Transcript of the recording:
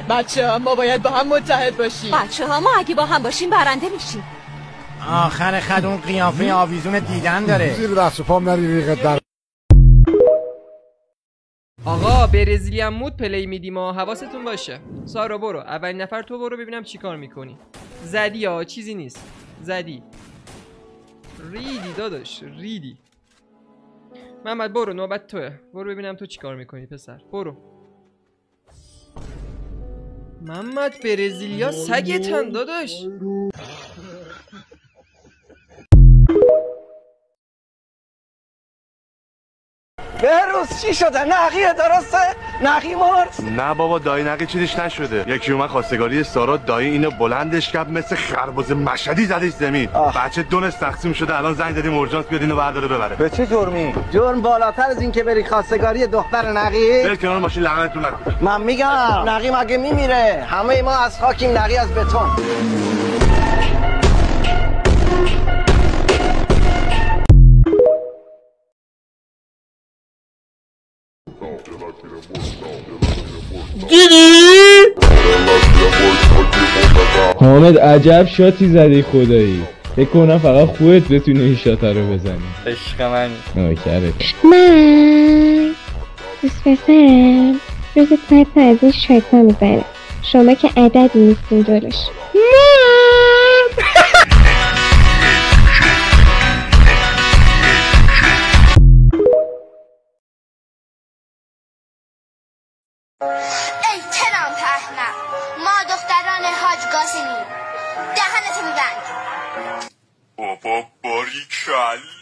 بچه ها ما باید با هم متحد باشیم. بچه ها ما اگه با هم باشیم برنده میشیم. آخر خد اون قیافه آویزون دیدن داره. زیر دست و پام نری ریقت در. آقا برزیلی هم مود پلی میدیم و حواستون باشه. سارا برو اولین نفر تو برو ببینم چی کار میکنی. زدی ها چیزی نیست. زدی ریدی داداش ریدی. محمد برو نوبت توه. برو ببینم تو چی کار میکنی پسر. برو محمد برزیلیا سگتن داداش. بهروز چی شده؟ نقیه درسته؟ نقی مرد؟ نه بابا دایی نقی چیزش نشده. یکی اومد خواستگاری سارا، دایی اینو بلندش کرد مثل خربزه مشهدی زدش زمین. بچه دونش تقسیم شده. الان زنگ زدیم اورژانس بیاد اینو برداره ببره. به چه جرمی؟ جرم بالاتر از این که بری خواستگاری دختر نقی؟ بل کنار ماشین لعنتتون نکنه. من میگم نقی مگه میمیره؟ همه ما از خاکیم، نقی از بتون. حامد عجب شاتی زدی خدایی. فکر کنم فقط خودت بتونی این شات رو بزنی. عشق من نوکرت. من دوست پسرم روز 5 تا از این شایتا میزنه. شما که عددی نیستین جلوش. ای کنام پهنم ما دختران حاج قاسمی دهنتو میبند. بابا باریکلا.